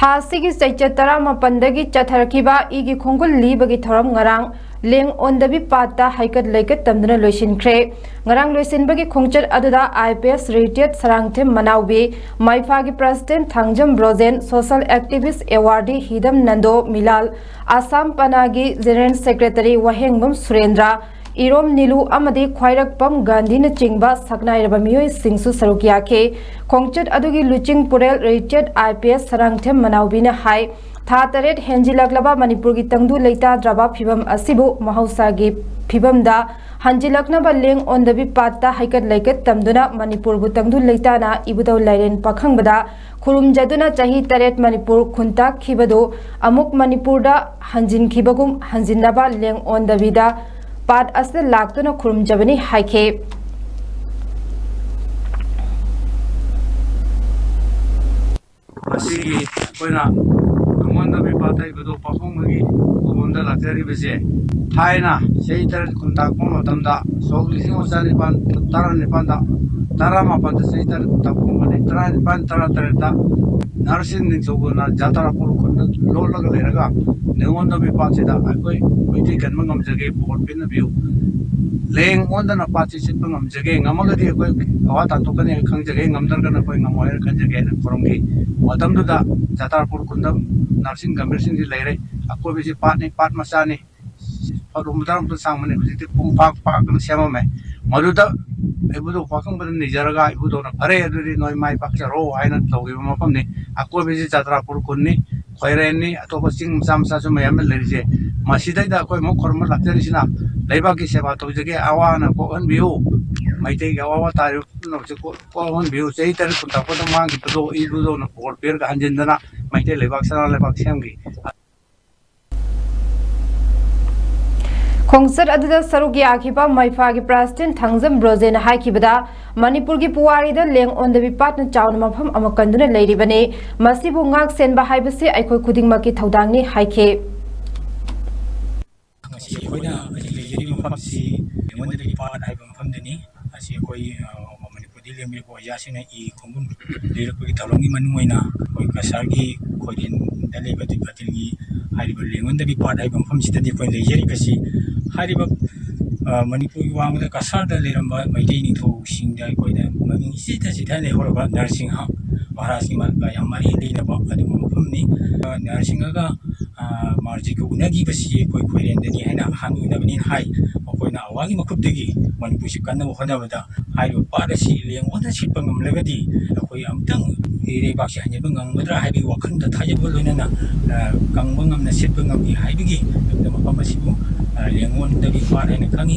थासिगी चैचत तरा मपंदगी चथरखिबा इगी खोंगुल लीबगी थरम ngarang leng ondabi patta haikat laikat tamduna loisinkhre ngarang loisinbagi khongchat aduda IPS retired sarangthem manawbi maifagi president thangjam brojen social activist awardee hidam nando milal assam panagi general secretary wahengmum surendra Irom नीलू अमदी ख्वाइरकपम गांधी न चिंगबा सकनाइरबा मियोय सिंगसु सरुकियाके खोंगचट अदुगी लुचिंग पुरेल Richard IPS सरंगथेम मनाउबिना high था तरेट हेंजिलकलबा मणिपुर की तंगदु लेता द्रबा फिबम असिबु महौसागी फिबमदा हंजिलकनबा Laing ओंदबी पात्ता हाइकत लेकत तमदुना Manipur बु तंगदु लेताना इबुदौ लाइरेन पखंगबदा खुरुमजदुना चाही तरेट मणिपुर खुंता खिबदो अमुक मणिपुरदा हंजिन खिबगुम हंजिनबा Laing ओंदबीदा पाद असे लाक्तुना खुरुमजबनी हाइखे असिगी कोइना मंदबी पाताई बदो पाखोंगी गोंदा लाचरी बसे थाइना सेइतर कुंता कोम तमदा सोगलिसि ओसारि पान तारा निपान दा तारा मापन सेइतर कुंता कोम ने तारा निपान तारा तरता नरसिंह निजोगना जातरा पुर कुंद लोलग लेरगा नेवंदबी पाचेदा कोइ कोइति कनमंगम जगे बोर्ड पिन व्यू लेंग ओंदना पाची सिटपंगम जगे ngमगदि कोइ अवा तातोकने खंगजगे ngमदरगना कोइ ngमोयर खंजगे फरंगी मतमदुदा जातरापुर कुंदम नरसिंह गंभीर सिंह जी लेरे अको बिसि पाटनी पाट मसानी फरुमदरम तो सांगमने बिसि पुंग पाक पाक सेममे मदुदा एबुदो पाखंग बन निजरगा एबुदो न फरे अदुदि नोय माइ पाकचरो हाइना तौगे मफमने अको बिसि जातरापुर कुन्नी खैरेनी अतोब सिंग मसा मसा सु मयाम लेरिजे मसिदैदा कोइ मो खरम लाक्तरिसिना लेबाकी सेवा तौजगे आवाना को अनबियो माइते गावा तारु नोचे को अनबियो सेहि तर कुंता को मांग तो इबुदो न पोर पेर का हंजिनदना माइते लेबाक सना लेबाक सेमगी खोंगसर अदुदा सरुगी आखिबा माइफागी प्रेसिडेंट थांगजम ब्रोजेन हाइखिबदा मणिपुर की पुवारीदा Laing ओंदबी Patna chown मफम अमकंदुना लेरिबने मसिबु ngak senba haibase aikoi khudingmaki थौदांगनि हाइखे असी कोइना लेजरी मफमसी लेंगोंदबी पाट हाइबा मफमदनी असी कोइ मणिपुर लेंगबी को यासिना इ खोंगुन लेरपगी थौलंगी मनुइना कोइ कसारगी खोइदिन दलेबति पतिलगी हाइबा लेंगोंदबी पाट हाइबा मफमसिददि कोइ लेजरी बसी हाइबा मणिपुर वांगदा कसारदा लेरंबा मैदै निथौ सिंगदा कोइदा ममिंग सिता सिता लेहरबा नरसिंह महाराजनि मा यामारि लेनबा अदु मफमनि नरसिंहगा मार्जी को उनगी बसी कोइ खोइरेंदनी हैना हानुनबनि हाइ कोइना अवागी मखुबदगी मणिपुर सि कन्न होनबदा हाइबा पादसि लेंगोंदा सिटपा ngमलगदि कोइ अमतंग इरेबासि हनेबा ngमद्रा हाइबि वखंदा थायबा लोइनना कंबा ngमना सिटपा ngमि हाइबिगी मफमसिबु लेंगोंदबि पाद हैना खंगी